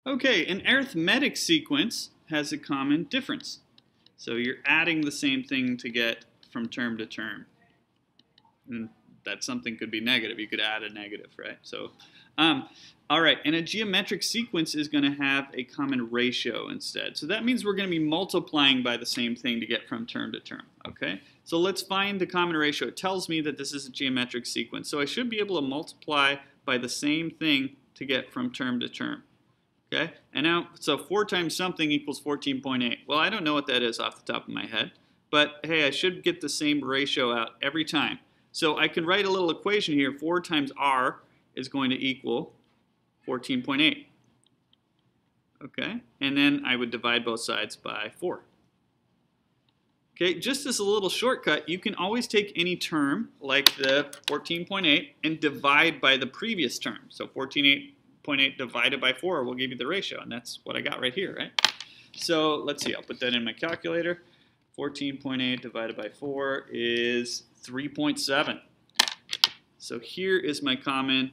Okay, an arithmetic sequence has a common difference. So you're adding the same thing to get from term to term. And that something could be negative. You could add a negative, right? So, all right, and a geometric sequence is going to have a common ratio instead. So that means we're going to be multiplying by the same thing to get from term to term, okay? So let's find the common ratio. It tells me that this is a geometric sequence. So I should be able to multiply by the same thing to get from term to term. Okay, and now, so 4 times something equals 14.8. Well, I don't know what that is off the top of my head, but hey, I should get the same ratio out every time. So I can write a little equation here. 4 times r is going to equal 14.8. Okay, and then I would divide both sides by 4. Okay, just as a little shortcut, you can always take any term, like the 14.8, and divide by the previous term. So 14.8 divided by 4 will give you the ratio, and that's what I got right here, right? So let's see, I'll put that in my calculator. 14.8 divided by 4 is 3.7. So here is my common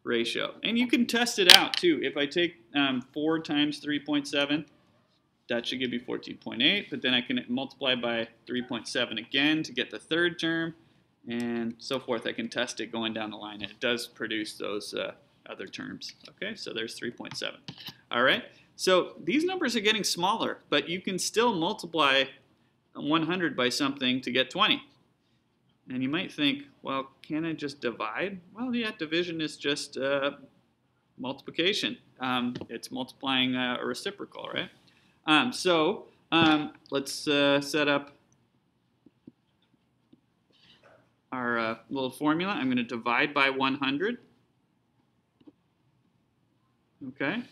ratio. And you can test it out too. If I take 4 times 3.7, that should give me 14.8, but then I can multiply by 3.7 again to get the third term, and so forth. I can test it going down the line, and it does produce those other terms. Okay, so there's 3.7. All right, so these numbers are getting smaller, but you can still multiply 100 by something to get 20. And you might think, well, can I just divide? Well, yeah, division is just multiplication. It's multiplying a reciprocal, right? Let's set up our little formula. I'm going to divide by 100. Okay,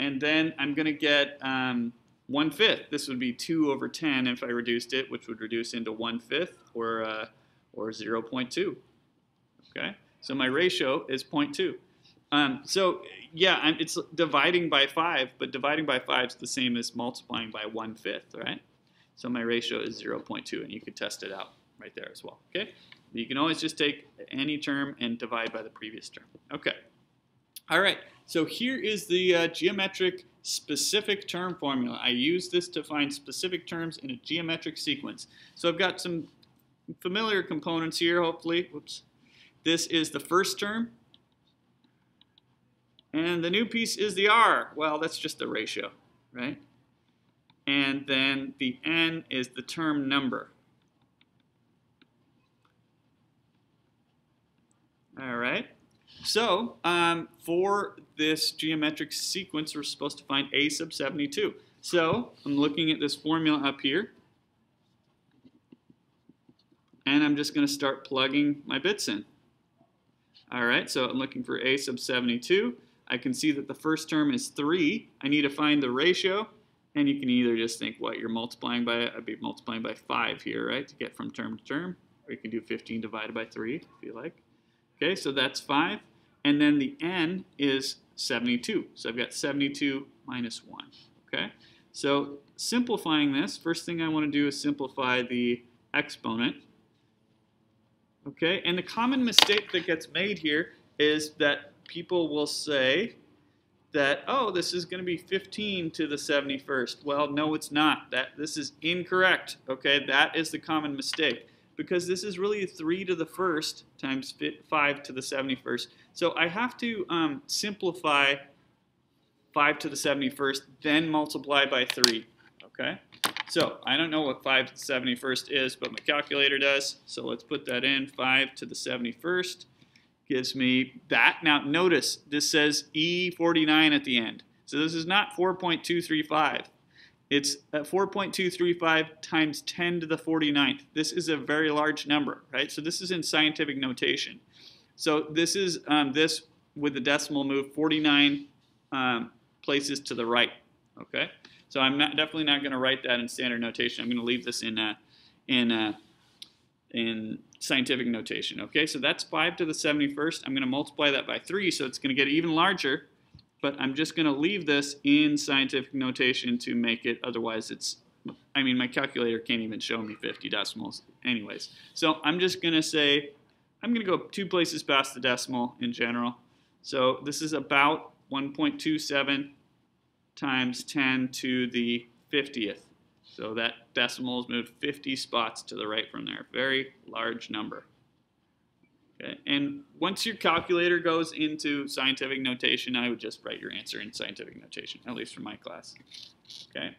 and then I'm going to get 1/5. This would be 2 over 10 if I reduced it, which would reduce into 1/5 or 0.2. Okay, so my ratio is 0.2. So yeah, it's dividing by 5, but dividing by 5 is the same as multiplying by 1/5, right? So my ratio is 0.2, and you could test it out right there as well. Okay, you can always just take any term and divide by the previous term. Okay. All right, so here is the geometric specific term formula. I use this to find specific terms in a geometric sequence. So I've got some familiar components here, hopefully. Whoops. This is the first term, and the new piece is the r. Well, that's just the ratio, right? And then the n is the term number. All right. So for this geometric sequence, we're supposed to find a sub 72. So I'm looking at this formula up here, and I'm just going to start plugging my bits in. All right, so I'm looking for a sub 72. I can see that the first term is 3. I need to find the ratio, and you can either just think what you're multiplying by. I'd be multiplying by 5 here, right, to get from term to term. Or you can do 15 divided by 3 if you like. Okay, so that's 5. And then the n is 72. So I've got 72 minus 1. Okay, so simplifying this, first thing I want to do is simplify the exponent. Okay, and the common mistake that gets made here is that people will say that, oh, this is going to be 15 to the 71st. Well, no, it's not. This is incorrect. Okay, that is the common mistake, because this is really 3 to the 1st times 5 to the 71st. So I have to simplify 5 to the 71st, then multiply by 3. Okay? So I don't know what 5 to the 71st is, but my calculator does. So let's put that in. 5 to the 71st gives me that. Now notice this says E49 at the end. So this is not 4.235. It's 4.235 times 10 to the 49th. This is a very large number, right? So this is in scientific notation. So this is this with the decimal move 49 places to the right, okay? So I'm definitely not going to write that in standard notation. I'm going to leave this in scientific notation, okay? So that's 5 to the 71st. I'm going to multiply that by 3, so it's going to get even larger. But I'm just going to leave this in scientific notation to make it, otherwise it's, I mean, my calculator can't even show me 50 decimals anyways. So I'm just going to say, I'm going to go 2 places past the decimal in general. So this is about 1.27 times 10 to the 50th. So that decimal is moved 50 spots to the right from there. Very large number. Okay, and once your calculator goes into scientific notation, I would just write your answer in scientific notation, at least for my class. Okay.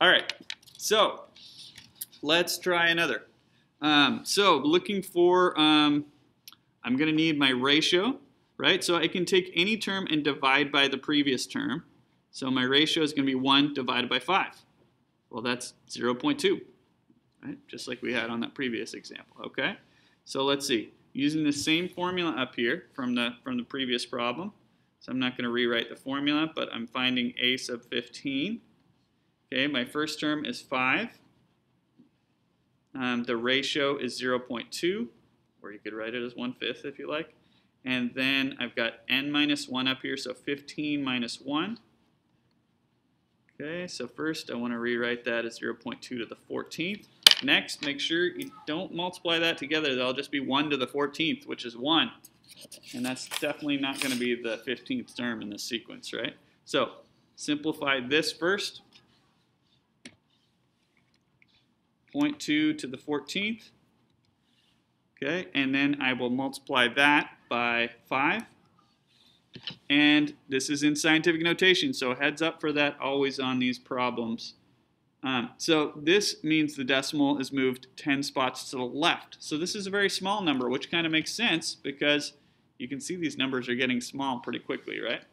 All right. So let's try another. So looking for, I'm going to need my ratio, right? So I can take any term and divide by the previous term. So my ratio is going to be 1 divided by 5. Well, that's 0.2, right? Just like we had on that previous example, okay? So let's see. Using the same formula up here from the previous problem. So I'm not going to rewrite the formula, but I'm finding a sub 15. Okay, my first term is 5. The ratio is 0.2, or you could write it as 1/5 if you like. And then I've got n minus 1 up here, so 15 minus 1. Okay, so first I want to rewrite that as 0.2 to the 14th. Next, make sure you don't multiply that together. That'll just be 1 to the 14th, which is 1. And that's definitely not going to be the 15th term in this sequence, right? So simplify this first. 0.2 to the 14th. Okay, and then I will multiply that by 5. And this is in scientific notation, so heads up for that always on these problems. So this means the decimal is moved 10 spots to the left. So this is a very small number, which kind of makes sense because you can see these numbers are getting small pretty quickly, right?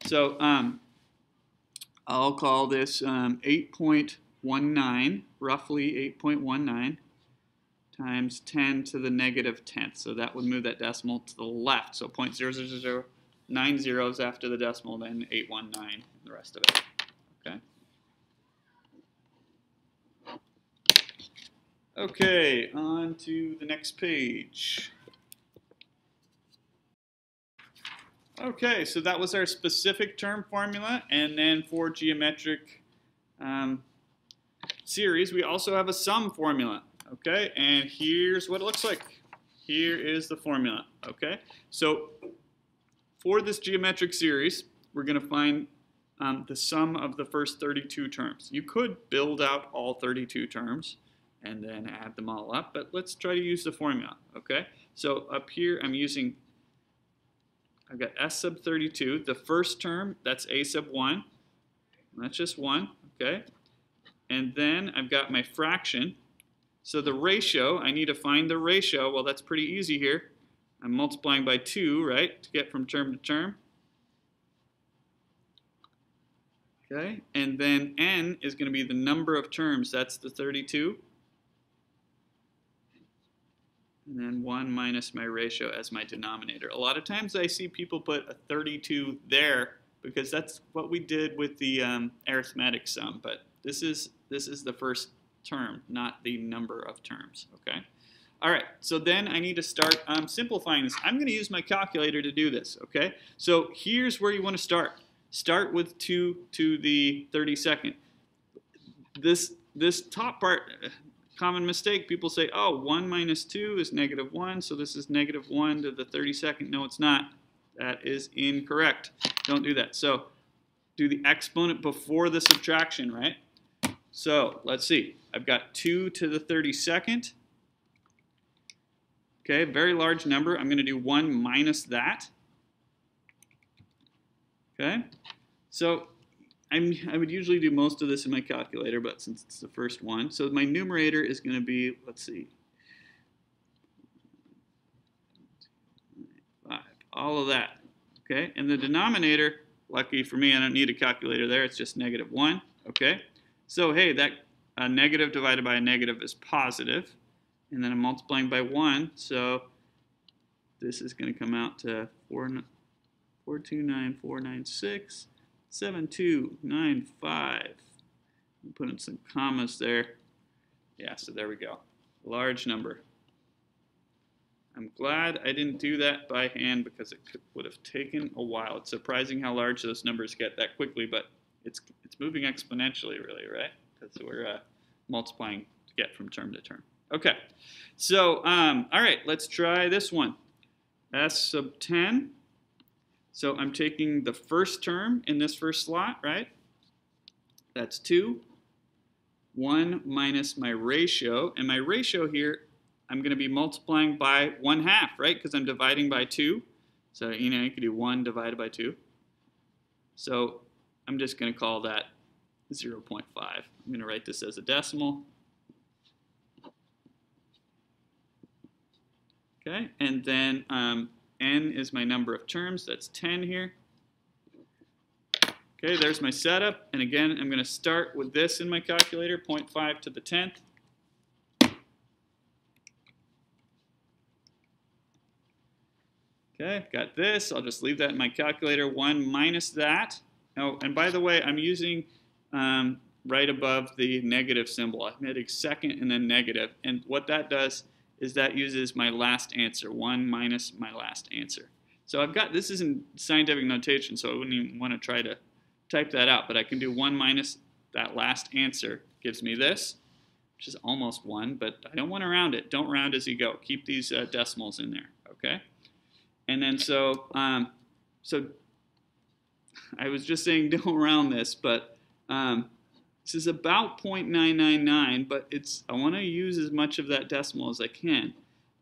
So I'll call this 8.19, roughly 8.19 times 10 to the negative 10th. So that would move that decimal to the left. So 0.00090 zeros after the decimal, then 819, the rest of it. Okay. Okay, on to the next page. Okay, so that was our specific term formula, and then for geometric series, we also have a sum formula. Okay, and here's what it looks like. Here is the formula. Okay, so for this geometric series, we're going to find the sum of the first 32 terms. You could build out all 32 terms and then add them all up, but let's try to use the formula, okay? So up here, I've got s sub 32. The first term, that's a sub 1. That's just 1, okay? And then I've got my fraction. So the ratio, I need to find the ratio. Well, that's pretty easy here. I'm multiplying by 2, right, to get from term to term. Okay, and then n is going to be the number of terms. That's the 32. And then 1 minus my ratio as my denominator. A lot of times I see people put a 32 there because that's what we did with the arithmetic sum. But this is the first term, not the number of terms. Okay. All right. So then I need to start simplifying this. I'm going to use my calculator to do this. Okay. So here's where you want to start. Start with 2 to the 32nd. This top part. Common mistake, people say, oh, 1 minus 2 is negative 1, so this is negative 1 to the 32nd. No, it's not. That is incorrect. Don't do that. So do the exponent before the subtraction, right? So let's see. I've got 2 to the 32nd. Okay, very large number. I'm going to do 1 minus that. Okay, so I would usually do most of this in my calculator, but since it's the first one, so my numerator is going to be, let's see, 5, all of that, okay? And the denominator, lucky for me, I don't need a calculator there, it's just negative 1, okay? So hey, that negative divided by a negative is positive, and then I'm multiplying by 1, so this is going to come out to 429,496. 7295. Put in some commas there. Yeah, so there we go. Large number. I'm glad I didn't do that by hand because it would have taken a while. It's surprising how large those numbers get that quickly, but it's moving exponentially, really, right? Because we're multiplying to get from term to term. Okay, so all right, let's try this one. S sub 10 So I'm taking the first term in this first slot, right? That's 2. 1 minus my ratio. And my ratio here, I'm going to be multiplying by 1/2, right? Because I'm dividing by 2. So, you could do 1 divided by 2. So I'm just going to call that 0.5. I'm going to write this as a decimal. Okay, and then n is my number of terms. That's 10 here. Okay, there's my setup. And again, I'm going to start with this in my calculator, 0.5 to the 10th. Okay, got this. I'll just leave that in my calculator. 1 minus that. Oh, and by the way, I'm using right above the negative symbol. I'm hitting second and then negative. And what that does is that uses my last answer. 1 minus my last answer. So I've got, this is in scientific notation, so I wouldn't even want to try to type that out. But I can do 1 minus that last answer. Gives me this, which is almost 1. But I don't want to round it. Don't round as you go. Keep these decimals in there. Okay? And then so I was just saying don't round this, but this is about 0.999, but I want to use as much of that decimal as I can.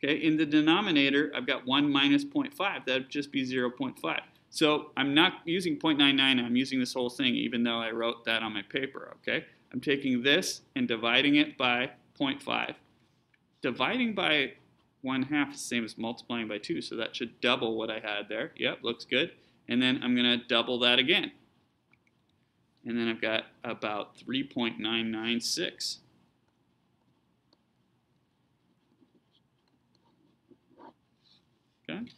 Okay, in the denominator, I've got 1 minus 0.5. That would just be 0.5. So I'm not using 0.99, I'm using this whole thing, even though I wrote that on my paper. Okay, I'm taking this and dividing it by 0.5. Dividing by 1/2 is the same as multiplying by 2, so that should double what I had there. Yep, looks good. And then I'm going to double that again. And then I've got about 3.996. Okay.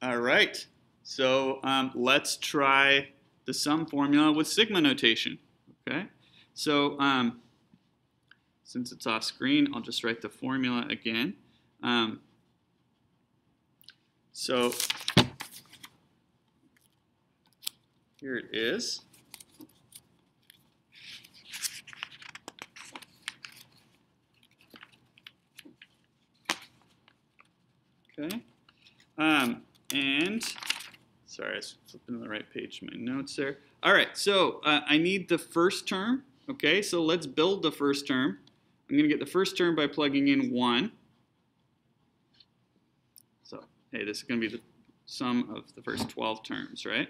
All right. So let's try the sum formula with sigma notation. Okay. So since it's off screen, I'll just write the formula again. So here it is. Okay. And sorry, I was flipping to the right page of my notes there. All right, so I need the first term. Okay, so let's build the first term. I'm going to get the first term by plugging in 1. So, hey, this is going to be the sum of the first 12 terms, right?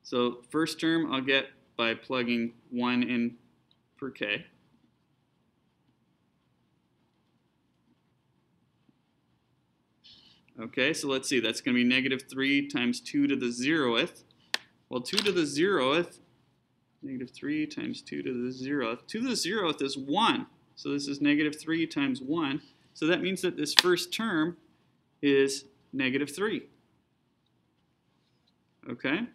So, first term I'll get by plugging 1 in for k. Okay, so let's see, that's going to be -3 times 2 to the 0th. Well, 2 to the 0th, -3 times 2 to the 0th. 2 to the 0th is 1. So this is -3 times 1. So that means that this first term is -3. Okay?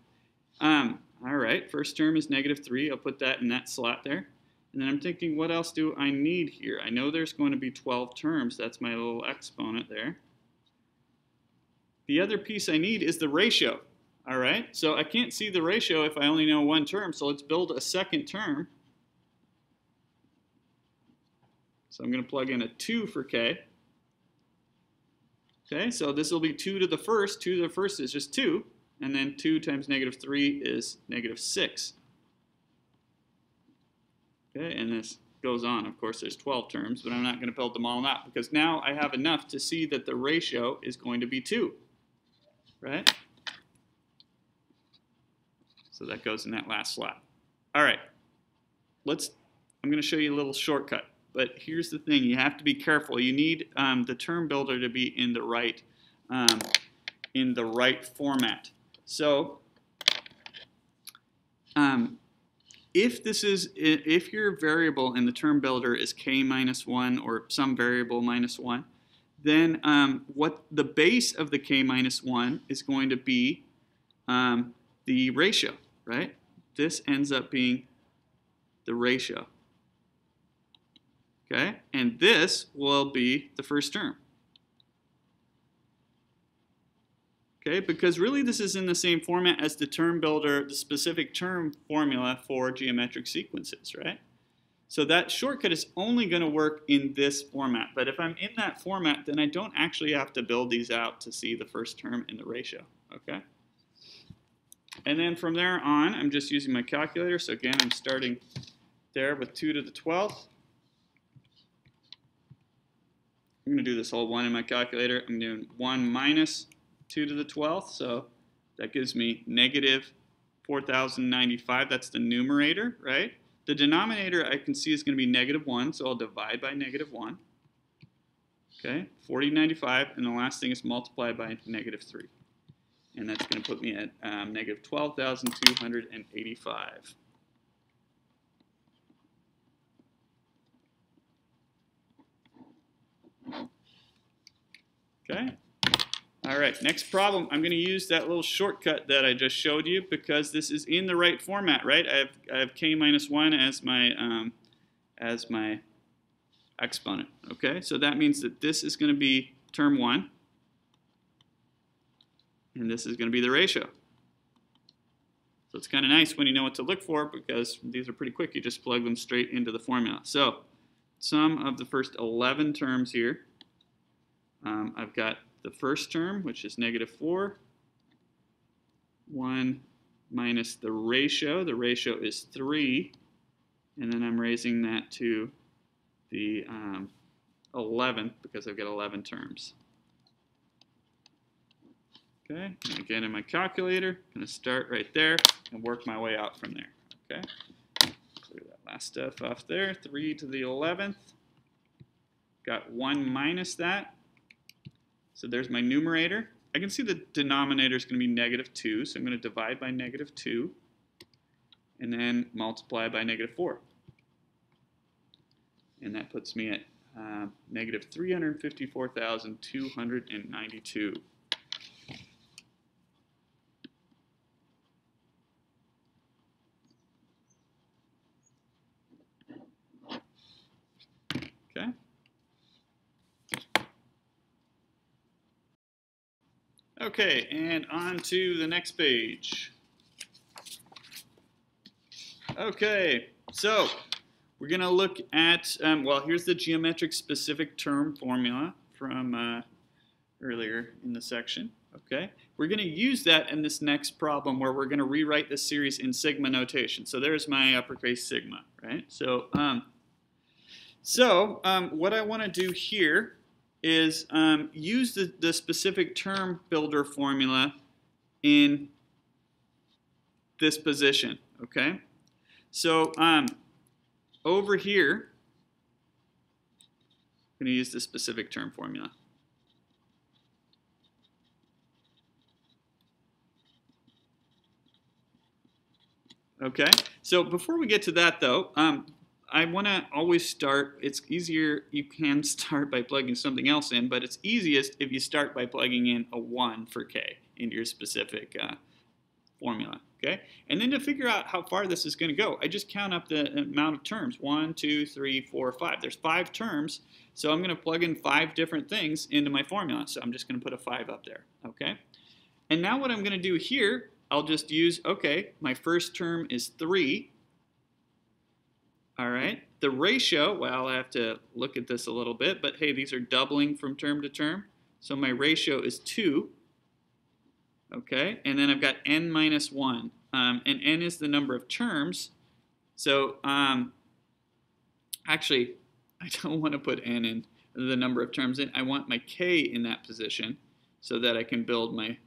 All right, first term is -3. I'll put that in that slot there. And then I'm thinking, what else do I need here? I know there's going to be 12 terms. That's my little exponent there. The other piece I need is the ratio. All right, so I can't see the ratio if I only know one term, so let's build a second term. So I'm going to plug in a 2 for k. Okay, so this will be 2 to the first. 2 to the first is just 2, and then 2 times -3 is -6. Okay, and this goes on. Of course, there's 12 terms, but I'm not going to build them all out because now I have enough to see that the ratio is going to be 2. Right? So that goes in that last slot. All right, I'm going to show you a little shortcut. But here's the thing, you have to be careful. You need the term builder to be in the right format. So if your variable in the term builder is k minus 1 or some variable minus 1, then what the base of the k minus 1 is going to be the ratio, right? This ends up being the ratio. Okay, and this will be the first term. Okay, because really this is in the same format as the term builder, the specific term formula for geometric sequences, right? So that shortcut is only going to work in this format. But if I'm in that format, then I don't actually have to build these out to see the first term in the ratio. Okay. And then from there on, I'm just using my calculator. So again, I'm starting there with 2 to the 12th. I'm going to do this whole 1 in my calculator. I'm doing 1 minus 2 to the 12th. So that gives me negative 4,095. That's the numerator, right? The denominator I can see is going to be negative 1, so I'll divide by negative 1. Okay, 4095, and the last thing is multiply by negative 3. And that's going to put me at negative 12,285. Okay. All right, next problem. I'm going to use that little shortcut that I just showed you because this is in the right format, right? I have k minus 1 as my exponent. Okay, so that means that this is going to be term 1, and this is going to be the ratio. So it's kind of nice when you know what to look for because these are pretty quick. You just plug them straight into the formula. So sum of the first 11 terms here. I've got the first term, which is negative 4, 1 minus the ratio. The ratio is 3, and then I'm raising that to the 11th because I've got 11 terms. Okay, and again in my calculator, I'm going to start right there and work my way out from there. Okay, clear that last stuff off there. 3 to the 11th. Got 1 minus that. So there's my numerator. I can see the denominator is going to be negative 2, so I'm going to divide by negative 2 and then multiply by negative 4. And that puts me at negative 354,292. Okay. Okay, and on to the next page. Okay, so we're going to look at, well, here's the geometric specific term formula from earlier in the section. Okay, we're going to use that in this next problem where we're going to rewrite this series in sigma notation. So there's my uppercase sigma, right? So, what I want to do here is use the specific term builder formula in this position, okay? So over here, I'm going to use the specific term formula. Okay, so before we get to that though, I want to always start, it's easier, you can start by plugging something else in, but it's easiest if you start by plugging in a 1 for k into your specific formula, okay? And then to figure out how far this is going to go, I just count up the amount of terms, 1, 2, 3, 4, 5. There's 5 terms, so I'm going to plug in 5 different things into my formula, so I'm just going to put a 5 up there, okay? And now what I'm going to do here, I'll just use, okay, my first term is 3. All right, the ratio, well, I have to look at this a little bit, but hey, these are doubling from term to term. So my ratio is 2. Okay, and then I've got n minus 1. And n is the number of terms. So actually, I don't want to put n in the number of terms in. I want my k in that position so that I can build my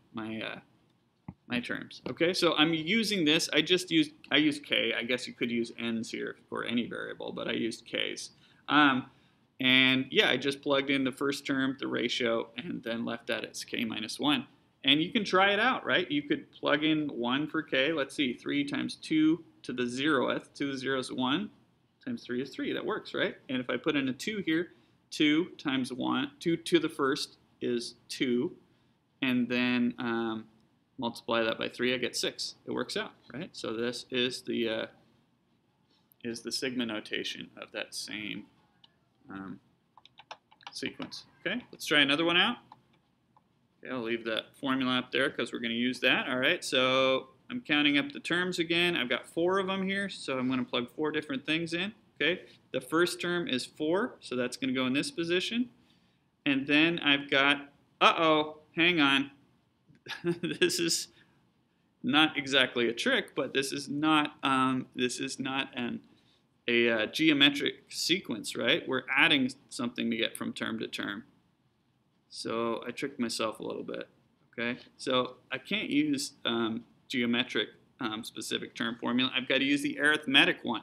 terms. Okay, so I'm using this. I use k. I guess you could use n's here for any variable, but I used k's. And yeah, I just plugged in the first term, the ratio, and then left that as k minus 1. And you can try it out, right? You could plug in 1 for k. Let's see, 3 times 2 to the 0th. 2 to the 0 is 1 times 3 is 3. That works, right? And if I put in a 2 here, 2 times 1, 2 to the first is 2. And then multiply that by 3, I get 6. It works out, right? So this is the sigma notation of that same sequence. Okay, let's try another one out. Okay, I'll leave that formula up there because we're going to use that. All right, so I'm counting up the terms again. I've got 4 of them here, so I'm going to plug 4 different things in. Okay, the first term is 4, so that's going to go in this position. And then I've got, uh-oh, hang on. This is not exactly a trick, but this is not a geometric sequence, right? We're adding something to get from term to term. So I tricked myself a little bit. Okay, so I can't use geometric specific term formula. I've got to use the arithmetic one.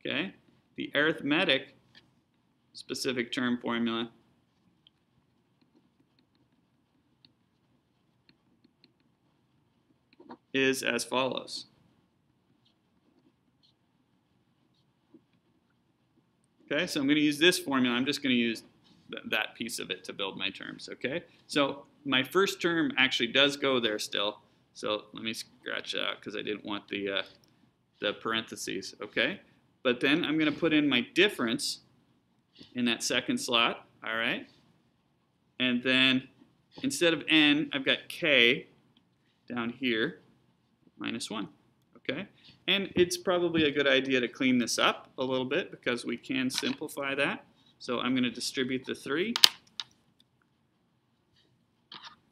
Okay, the arithmetic specific term formula is as follows. Okay, so I'm going to use this formula. I'm just going to use that piece of it to build my terms. Okay, so my first term actually does go there still. So let me scratch that out because I didn't want the parentheses. Okay, but then I'm going to put in my difference in that second slot. All right, and then instead of n, I've got k down here minus 1. Okay, and it's probably a good idea to clean this up a little bit because we can simplify that. So I'm going to distribute the 3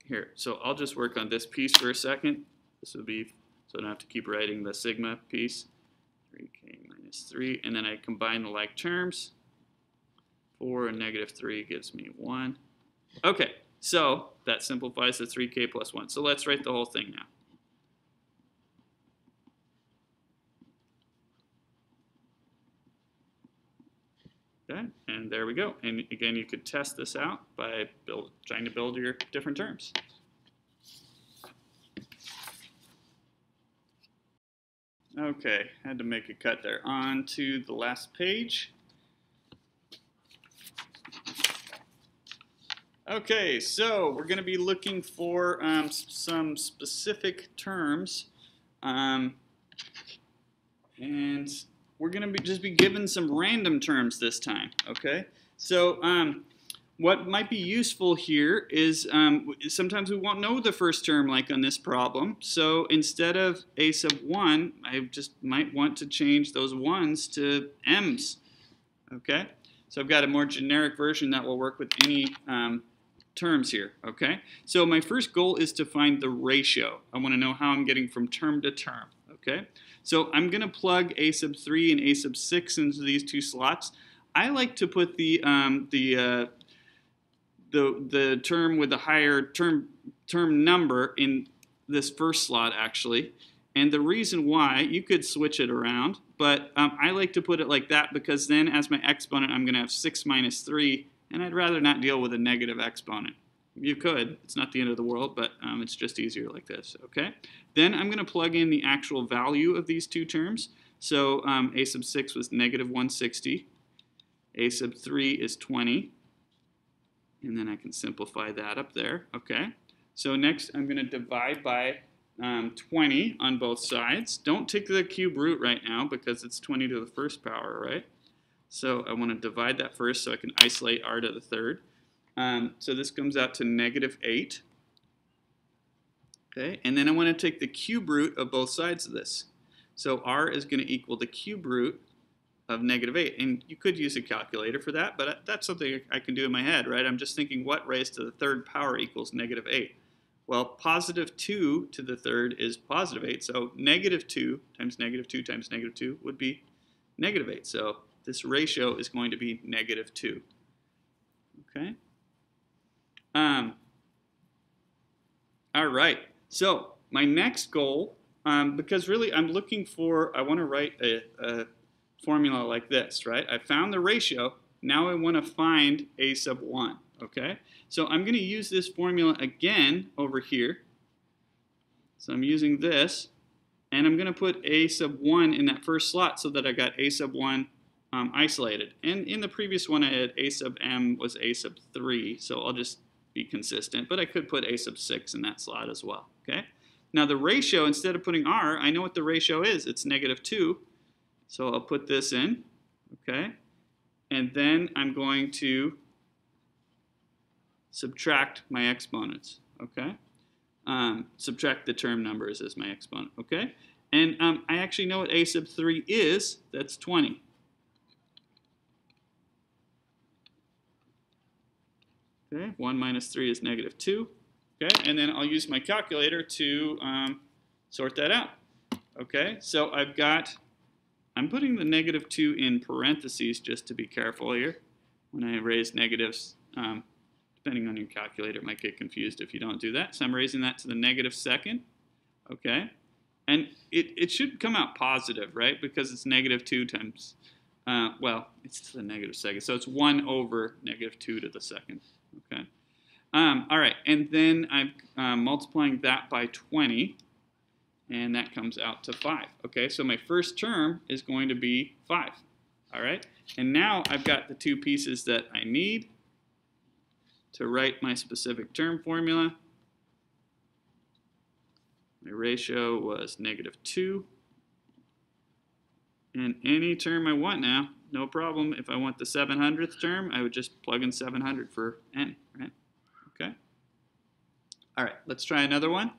here. So I'll just work on this piece for a second. This would be, so I don't have to keep writing the sigma piece. 3k minus 3, and then I combine the like terms. 4 and negative 3 gives me 1. Okay, so that simplifies the 3k plus 1. So let's write the whole thing now. Okay, and there we go. And again, you could test this out by trying to build your different terms. Okay, had to make a cut there. On to the last page. Okay, so we're going to be looking for some specific terms, and we're going to just be given some random terms this time. Okay, so what might be useful here is sometimes we won't know the first term, like on this problem. So instead of a sub 1, I just might want to change those 1s to m's. Okay, so I've got a more generic version that will work with any terms here. Okay, so my first goal is to find the ratio. I want to know how I'm getting from term to term. Okay, so I'm going to plug a sub 3 and a sub 6 into these two slots. I like to put the term with the higher term number in this first slot actually, and the reason why, you could switch it around, but I like to put it like that because then as my exponent I'm going to have 6 minus 3, and I'd rather not deal with a negative exponent. You could, it's not the end of the world, but it's just easier like this. Okay, then I'm going to plug in the actual value of these two terms. So a sub 6 was negative 160, a sub 3 is 20, and then I can simplify that up there. Okay, so next I'm going to divide by 20 on both sides. Don't take the cube root right now because it's 20 to the first power, right? So I want to divide that first so I can isolate r to the third. So this comes out to negative 8. Okay, and then I want to take the cube root of both sides of this. So r is going to equal the cube root of negative 8. And you could use a calculator for that, but that's something I can do in my head, right? I'm just thinking what raised to the third power equals negative 8. Well, positive 2 to the third is positive 8, so negative 2 times negative 2 times negative 2 would be negative 8. So this ratio is going to be negative 2. Okay? All right. So my next goal, because really I'm looking for, I want to write a formula like this, right? I found the ratio. Now I want to find a sub 1. Okay? So I'm going to use this formula again over here. So I'm using this, and I'm going to put a sub 1 in that first slot so that I got a sub 1 isolated. And in the previous one I had a sub m was a sub 3, so I'll just be consistent. But I could put a sub 6 in that slot as well. Okay? Now the ratio, instead of putting r, I know what the ratio is. It's negative 2. So I'll put this in. Okay? And then I'm going to subtract my exponents. Okay? Subtract the term numbers as my exponent. Okay? And I actually know what a sub 3 is. That's 20. Okay, 1 minus 3 is negative 2. Okay, and then I'll use my calculator to sort that out. Okay, so I'm putting the negative 2 in parentheses just to be careful here. When I raise negatives, depending on your calculator, it might get confused if you don't do that. So I'm raising that to the negative second. Okay, and it should come out positive, right? Because it's negative 2 times, well, it's to the negative second. So it's 1 over negative 2 to the second. Okay. All right, and then I'm multiplying that by 20, and that comes out to 5. Okay, so my first term is going to be 5. All right, and now I've got the two pieces that I need to write my specific term formula. My ratio was negative 2. And any term I want now, no problem. If I want the 700th term, I would just plug in 700 for n, right? Okay. All right, let's try another one.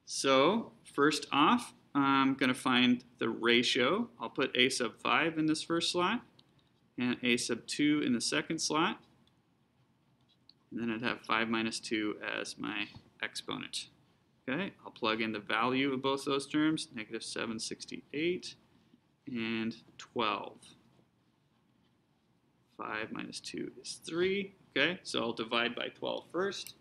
So first off, I'm going to find the ratio. I'll put a sub 5 in this first slot and a sub 2 in the second slot. And then I'd have 5 minus 2 as my exponent. Okay, I'll plug in the value of both those terms, negative 768 and 12. 5 minus 2 is 3. Okay, so I'll divide by 12 first.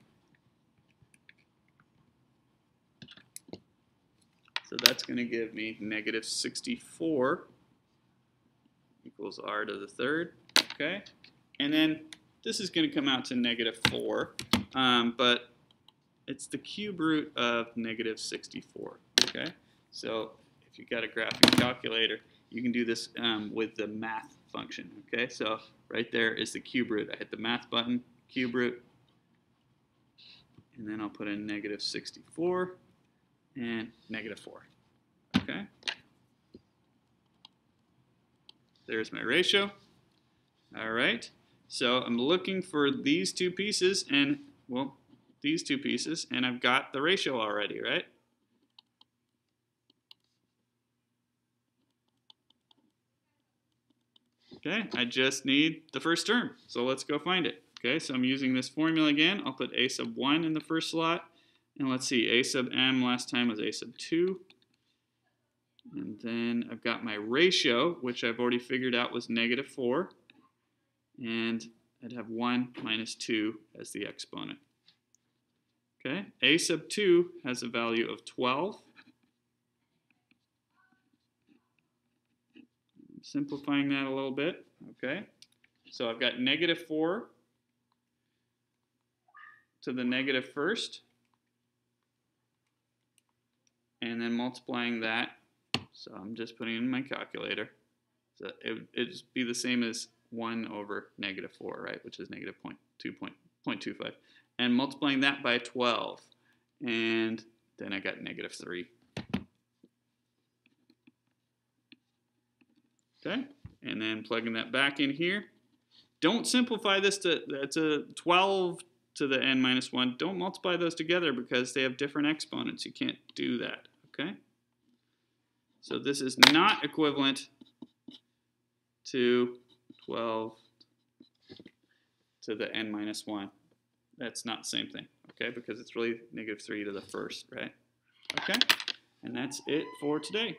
So that's going to give me negative 64 equals r to the third. Okay, and then this is going to come out to negative 4, but it's the cube root of negative 64. Okay, so if you've got a graphing calculator, you can do this with the math function. Okay, so right there is the cube root. I hit the math button, cube root, and then I'll put in negative 64 and negative 4. Okay, there's my ratio. All right, so I'm looking for these two pieces, and well, these two pieces, and I've got the ratio already, right? Okay, I just need the first term, so let's go find it. Okay, so I'm using this formula again. I'll put a sub 1 in the first slot, and let's see, a sub m last time was a sub 2. And then I've got my ratio, which I've already figured out was negative 4. And I'd have 1 minus 2 as the exponent. Okay, a sub 2 has a value of 12. I'm simplifying that a little bit. Okay, so I've got negative 4 to the negative first. And then multiplying that. So I'm just putting in my calculator. So it'd be the same as 1 over negative 4, right, which is negative 0.25. And multiplying that by 12. And then I got negative 3. Okay, and then plugging that back in here. Don't simplify this to, that's a 12 to the n minus 1. Don't multiply those together because they have different exponents. You can't do that, okay? So this is not equivalent to 12 to the n minus 1. That's not the same thing, okay? Because it's really negative 3 to the first, right? Okay, and that's it for today.